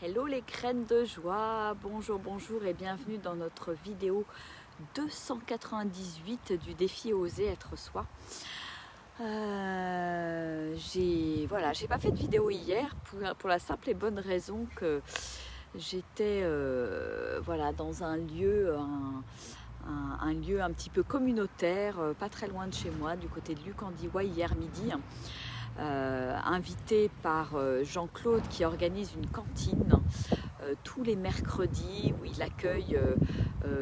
Hello les graines de joie, bonjour, bonjour et bienvenue dans notre vidéo 298 du défi Oser être soi. J'ai pas fait de vidéo hier pour la simple et bonne raison que j'étais dans un lieu, un lieu un petit peu communautaire, pas très loin de chez moi, du côté de Lucandiwa hier midi. Invité par Jean-Claude qui organise une cantine tous les mercredis où il accueille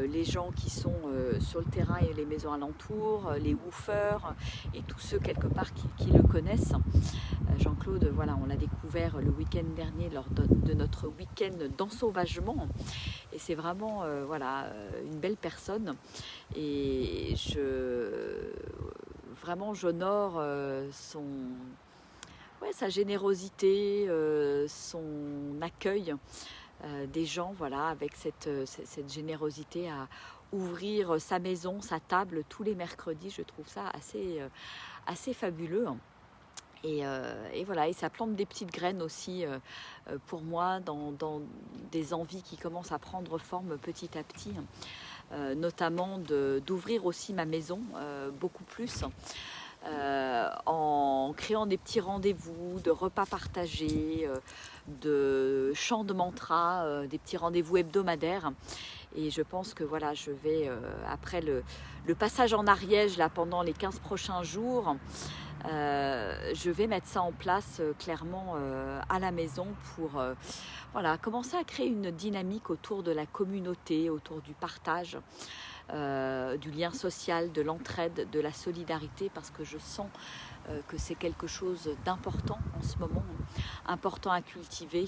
les gens qui sont sur le terrain et les maisons alentours, les woofers et tous ceux quelque part qui le connaissent. Jean-Claude, voilà, on l'a découvert le week-end dernier lors de notre week-end d'ensauvagement et c'est vraiment une belle personne et j'honore sa générosité, son accueil des gens, voilà, avec cette générosité à ouvrir sa maison, sa table tous les mercredis. Je trouve ça assez fabuleux. Et voilà, et ça plante des petites graines aussi pour moi dans des envies qui commencent à prendre forme petit à petit, notamment d'ouvrir aussi ma maison beaucoup plus. En créant des petits rendez-vous, de repas partagés, de chants de mantra, des petits rendez-vous hebdomadaires. Et je pense que voilà, je vais, après le passage en Ariège là, pendant les 15 prochains jours, je vais mettre ça en place clairement à la maison pour commencer à créer une dynamique autour de la communauté, autour du partage. Du lien social, de l'entraide, de la solidarité, parce que je sens que c'est quelque chose d'important en ce moment, important à cultiver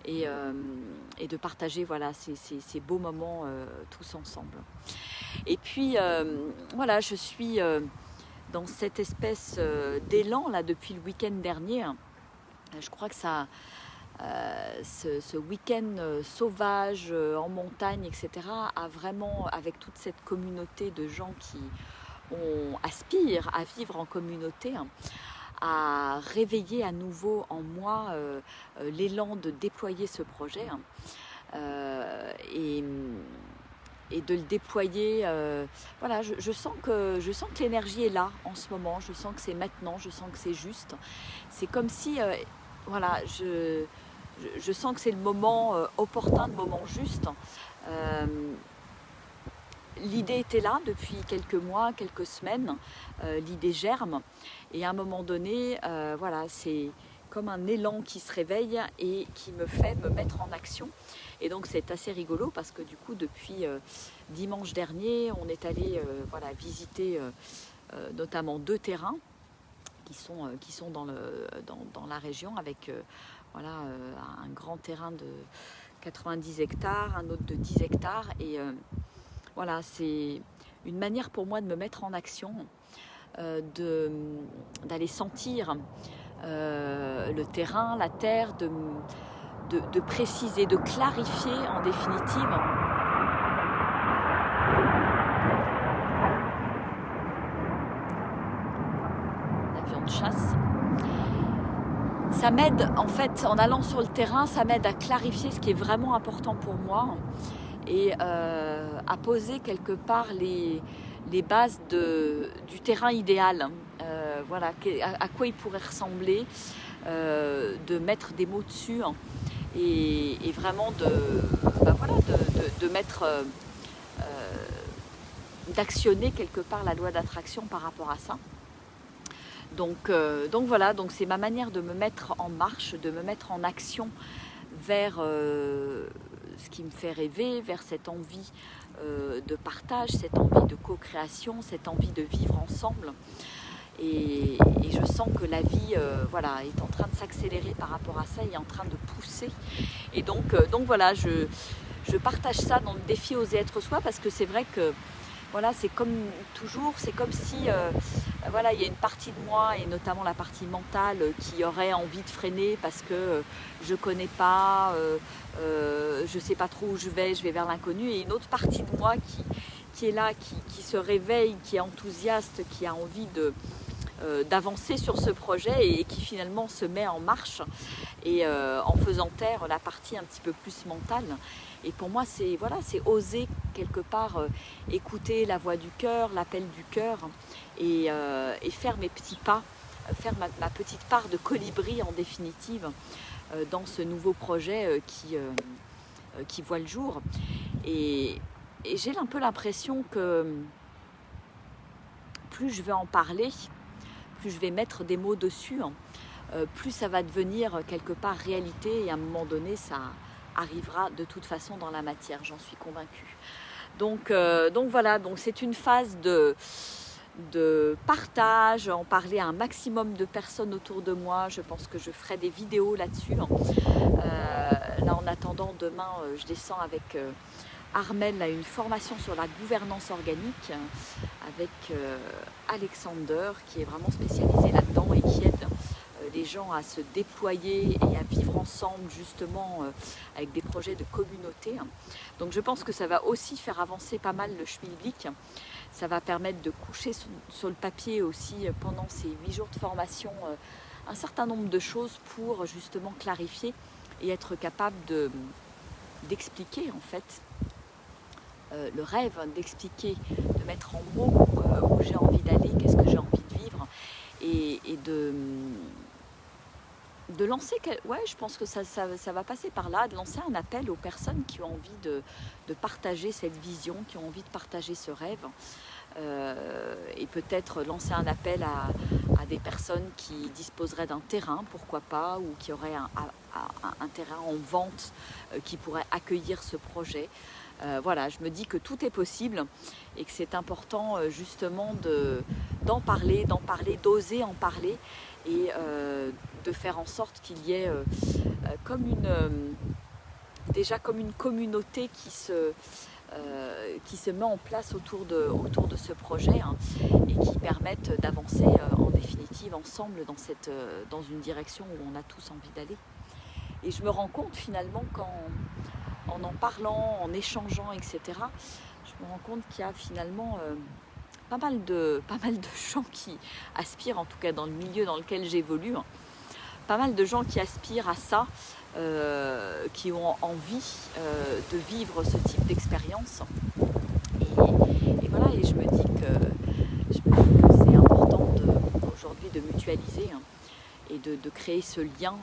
et de partager ces beaux moments tous ensemble. Et puis je suis dans cette espèce d'élan là depuis le week-end dernier. Je crois que ça... ce week-end sauvage en montagne, etc., a vraiment, avec toute cette communauté de gens qui aspirent à vivre en communauté, à réveiller à nouveau en moi l'élan de déployer ce projet et de le déployer. Je sens que l'énergie est là en ce moment, je sens que c'est maintenant, je sens que c'est juste. C'est comme si... je sens que c'est le moment opportun, le moment juste. L'idée était là depuis quelques mois, quelques semaines. L'idée germe. Et à un moment donné, c'est comme un élan qui se réveille et qui me fait me mettre en action. Et donc c'est assez rigolo parce que du coup, depuis dimanche dernier, on est allé visiter notamment 2 terrains qui sont dans la région avec un grand terrain de 90 hectares, un autre de 10 hectares. Et c'est une manière pour moi de me mettre en action, d'aller sentir le terrain, la terre, de préciser, de clarifier en définitive. De chasse. Ça m'aide en fait, en allant sur le terrain, ça m'aide à clarifier ce qui est vraiment important pour moi et à poser quelque part les bases du terrain idéal, à quoi il pourrait ressembler, de mettre des mots dessus et vraiment de mettre d'actionner quelque part la loi d'attraction par rapport à ça. Donc c'est ma manière de me mettre en marche, de me mettre en action vers ce qui me fait rêver, vers cette envie de partage, cette envie de co-création, cette envie de vivre ensemble. Et je sens que la vie est en train de s'accélérer par rapport à ça, est en train de pousser. Et donc je partage ça dans le défi Oser être soi, parce que c'est vrai que c'est comme toujours, c'est comme si il y a une partie de moi, et notamment la partie mentale, qui aurait envie de freiner parce que je connais pas, je sais pas trop où je vais vers l'inconnu, et une autre partie de moi qui est là, qui se réveille, qui est enthousiaste, qui a envie d'avancer sur ce projet et qui finalement se met en marche et en faisant taire la partie un petit peu plus mentale. Et pour moi, c'est voilà, c'est oser quelque part écouter la voix du cœur, l'appel du cœur et faire mes petits pas, faire ma petite part de colibri en définitive dans ce nouveau projet qui voit le jour. Et j'ai un peu l'impression que plus je vais en parler, plus je vais mettre des mots dessus, plus ça va devenir quelque part réalité et à un moment donné ça arrivera de toute façon dans la matière, j'en suis convaincue. Donc voilà, donc c'est une phase de partage, en parler à un maximum de personnes autour de moi. Je pense que je ferai des vidéos là-dessus. Là en attendant, demain je descends avec Armel à une formation sur la gouvernance organique avec Alexander qui est vraiment spécialisé là-dedans et qui aide les gens à se déployer et à vivre ensemble justement avec des projets de communauté. Donc je pense que ça va aussi faire avancer pas mal le schmilblick. Ça va permettre de coucher sur le papier aussi pendant ces 8 jours de formation un certain nombre de choses pour justement clarifier et être capable d'expliquer en fait le rêve, d'expliquer, de mettre en mots où j'ai envie d'aller, qu'est-ce que j'ai envie de vivre et de lancer, ouais, je pense que ça va passer par là, de lancer un appel aux personnes qui ont envie de partager cette vision, qui ont envie de partager ce rêve. Et peut-être lancer un appel à des personnes qui disposeraient d'un terrain, pourquoi pas, ou qui auraient un terrain en vente qui pourrait accueillir ce projet. Voilà, je me dis que tout est possible et que c'est important justement d'en parler, d'oser en parler et de faire en sorte qu'il y ait déjà comme une communauté qui se met en place autour de ce projet et qui permettent d'avancer en définitive ensemble dans une direction où on a tous envie d'aller. Et je me rends compte finalement en parlant, en échangeant, etc., je me rends compte qu'il y a finalement pas mal de gens qui aspirent, en tout cas dans le milieu dans lequel j'évolue, pas mal de gens qui aspirent à ça, qui ont envie de vivre ce type d'expérience. Et voilà, et je me dis que c'est important aujourd'hui de mutualiser et de créer ce lien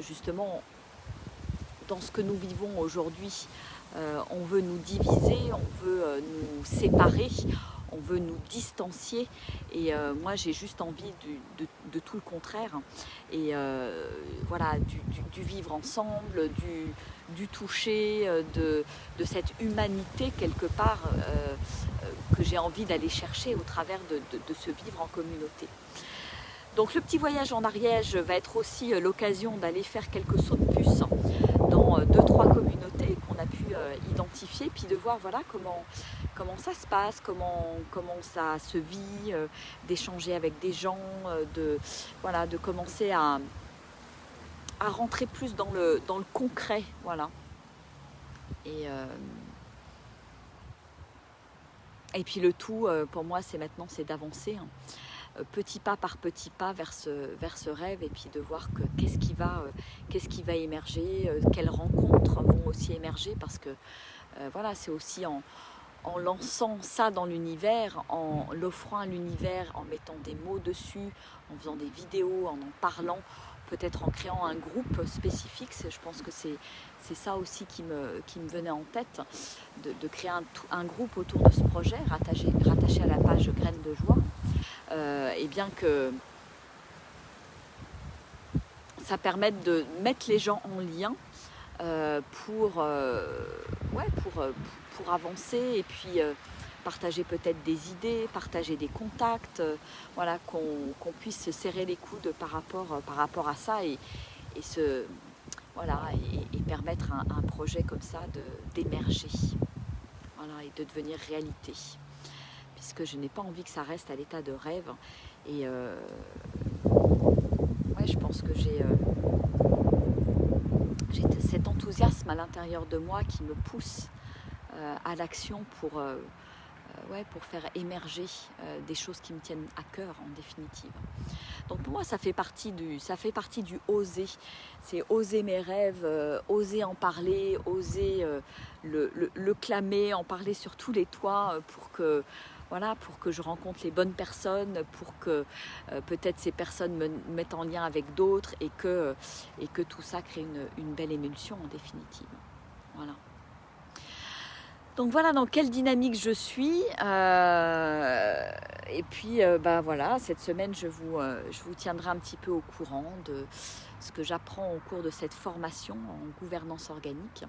justement dans ce que nous vivons aujourd'hui. On veut nous diviser, on veut nous séparer, on veut nous distancier et moi j'ai juste envie de tout le contraire et voilà, du vivre ensemble, du toucher, de cette humanité quelque part que j'ai envie d'aller chercher au travers de ce vivre en communauté. Donc le petit voyage en Ariège va être aussi l'occasion d'aller faire quelques sauts de puce dans 2-3 communautés qu'on a pu identifier, puis de voir voilà comment ça se passe, comment ça se vit, d'échanger avec des gens, de commencer à rentrer plus dans le concret, voilà. Et puis le tout, pour moi, c'est d'avancer, petit pas par petit pas vers ce rêve et puis de voir que qu'est-ce qui va émerger, quelles rencontres vont aussi émerger parce que voilà, c'est aussi en lançant ça dans l'univers, en l'offrant à l'univers, en mettant des mots dessus, en faisant des vidéos, en parlant, peut-être en créant un groupe spécifique. Je pense que c'est ça aussi qui me venait en tête, de créer un groupe autour de ce projet, rattaché à la page Graines de Joie. Et bien que ça permette de mettre les gens en lien pour avancer et puis partager peut-être des idées, partager des contacts, voilà, qu'on puisse se serrer les coudes par rapport à ça et permettre un projet comme ça d'émerger, voilà, et de devenir réalité. Puisque je n'ai pas envie que ça reste à l'état de rêve. Et je pense que j'ai cet enthousiasme à l'intérieur de moi qui me pousse à l'action pour ouais, pour faire émerger des choses qui me tiennent à cœur en définitive. Donc pour moi ça fait partie du oser, c'est oser mes rêves, oser en parler, oser le clamer, en parler sur tous les toits pour que voilà, pour que je rencontre les bonnes personnes, pour que peut-être ces personnes me mettent en lien avec d'autres et que tout ça crée une belle émulsion en définitive. Voilà. Donc voilà dans quelle dynamique je suis. Et puis bah voilà, cette semaine je vous tiendrai un petit peu au courant de ce que j'apprends au cours de cette formation en gouvernance organique.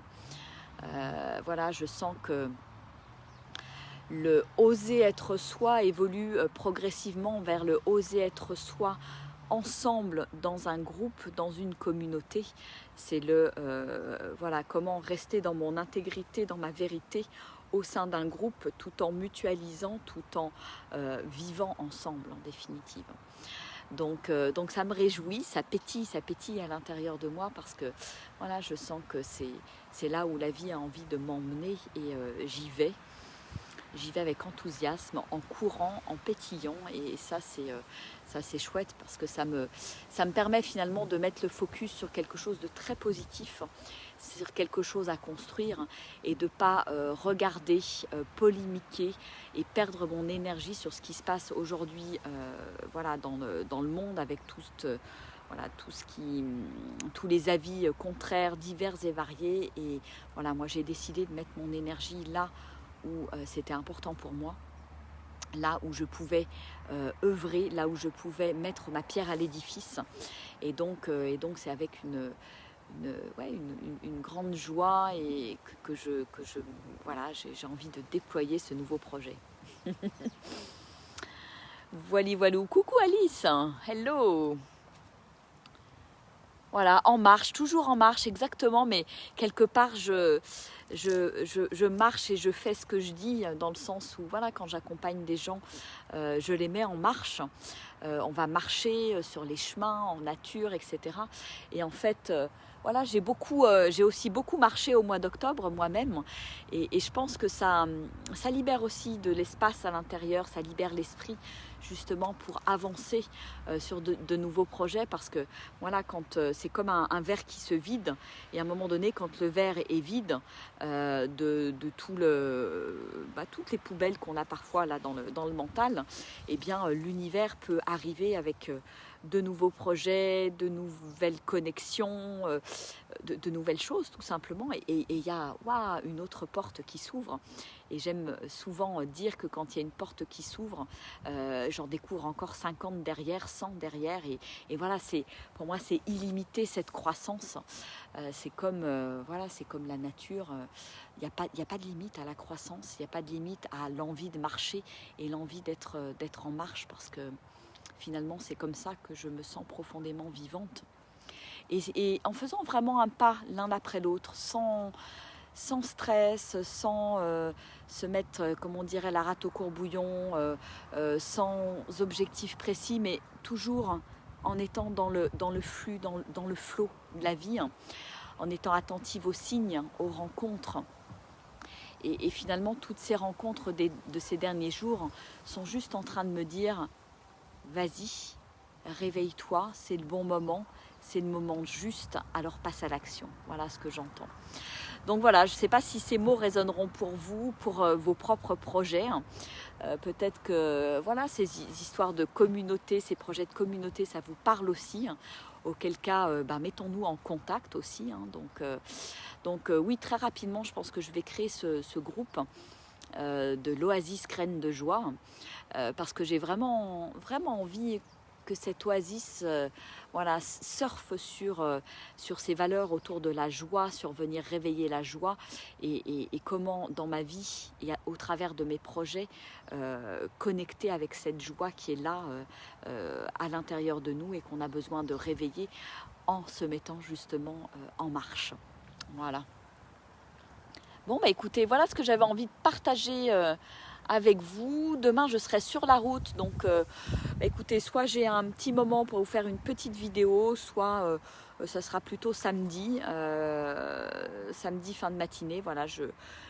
Voilà, je sens que le oser être soi évolue progressivement vers le oser être soi ensemble dans un groupe, dans une communauté. C'est voilà, comment rester dans mon intégrité, dans ma vérité au sein d'un groupe tout en mutualisant, tout en vivant ensemble en définitive. Donc ça me réjouit, ça pétille à l'intérieur de moi parce que voilà, je sens que c'est là où la vie a envie de m'emmener et j'y vais. J'y vais avec enthousiasme, en courant, en pétillant et ça c'est chouette parce que ça me permet finalement de mettre le focus sur quelque chose de très positif, sur quelque chose à construire et de ne pas regarder, polémiquer et perdre mon énergie sur ce qui se passe aujourd'hui voilà, dans le monde avec voilà, tous les avis contraires, divers et variés. Et voilà, moi j'ai décidé de mettre mon énergie là où c'était important pour moi, là où je pouvais œuvrer, là où je pouvais mettre ma pierre à l'édifice. Et donc c'est avec une grande joie et que voilà, j'ai envie de déployer ce nouveau projet. Voilou. Coucou Alice, hello. Voilà, en marche, toujours en marche, exactement, mais quelque part, je marche et je fais ce que je dis, dans le sens où, voilà, quand j'accompagne des gens, je les mets en marche. On va marcher sur les chemins, en nature, etc. Et en fait, voilà, j'ai aussi beaucoup marché au mois d'octobre moi-même. Et je pense que ça libère aussi de l'espace à l'intérieur, ça libère l'esprit, justement pour avancer sur de nouveaux projets, parce que voilà, quand c'est comme un verre qui se vide, et à un moment donné quand le verre est vide de toutes les poubelles qu'on a parfois là dans le mental, eh bien l'univers peut arriver avec de nouveaux projets, de nouvelles connexions, de nouvelles choses tout simplement, et il y a une autre porte qui s'ouvre. Et j'aime souvent dire que quand il y a une porte qui s'ouvre, j'en découvre encore 50 derrière, 100 derrière, et voilà, pour moi c'est illimité cette croissance. C'est comme la nature. Il n'y a pas de limite à la croissance, il n'y a pas de limite à l'envie de marcher et l'envie d'être en marche, parce que finalement c'est comme ça que je me sens profondément vivante. Et en faisant vraiment un pas l'un après l'autre, sans stress, sans se mettre, comme on dirait, la rate au courbouillon, sans objectif précis, mais toujours en étant dans le flux, dans le flot de la vie, en étant attentive aux signes, aux rencontres. Et finalement, toutes ces rencontres de ces derniers jours sont juste en train de me dire « Vas-y, réveille-toi, c'est le bon moment, c'est le moment juste, alors passe à l'action ». Voilà ce que j'entends. Donc voilà, je ne sais pas si ces mots résonneront pour vous, pour vos propres projets. Peut-être que voilà, ces histoires de communauté, ces projets de communauté, ça vous parle aussi. Auquel cas, mettons-nous en contact aussi. Donc oui, très rapidement, je pense que je vais créer ce groupe de l'Oasis Graines de Joie, parce que j'ai vraiment, vraiment envie que cette oasis surfe sur ces valeurs autour de la joie, sur venir réveiller la joie, et comment dans ma vie et au travers de mes projets connecter avec cette joie qui est là à l'intérieur de nous et qu'on a besoin de réveiller en se mettant justement en marche. Voilà. Bon, écoutez, voilà ce que j'avais envie de partager avec vous. Demain, je serai sur la route, donc écoutez, soit j'ai un petit moment pour vous faire une petite vidéo, soit ça sera plutôt samedi. samedi fin de matinée. Voilà, je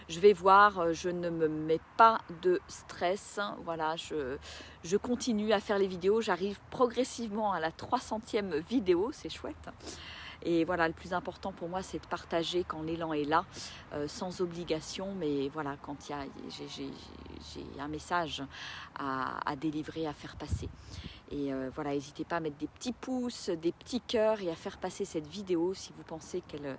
vais voir, je ne me mets pas de stress. Voilà, je continue à faire les vidéos. J'arrive progressivement à la 300e vidéo, c'est chouette. Et voilà, le plus important pour moi, c'est de partager quand l'élan est là, sans obligation. Mais voilà, quand j'ai un message à délivrer, à faire passer. Et voilà, n'hésitez pas à mettre des petits pouces, des petits cœurs et à faire passer cette vidéo si vous pensez qu'elle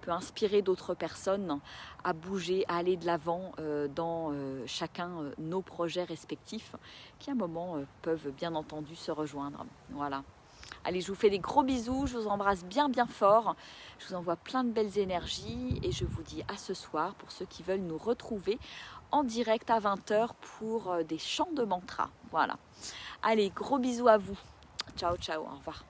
peut inspirer d'autres personnes à bouger, à aller de l'avant dans chacun nos projets respectifs qui à un moment peuvent bien entendu se rejoindre. Voilà. Allez, je vous fais des gros bisous, je vous embrasse bien bien fort, je vous envoie plein de belles énergies et je vous dis à ce soir pour ceux qui veulent nous retrouver en direct à 20h pour des chants de mantra. Voilà. Allez, gros bisous à vous. Ciao, ciao, au revoir.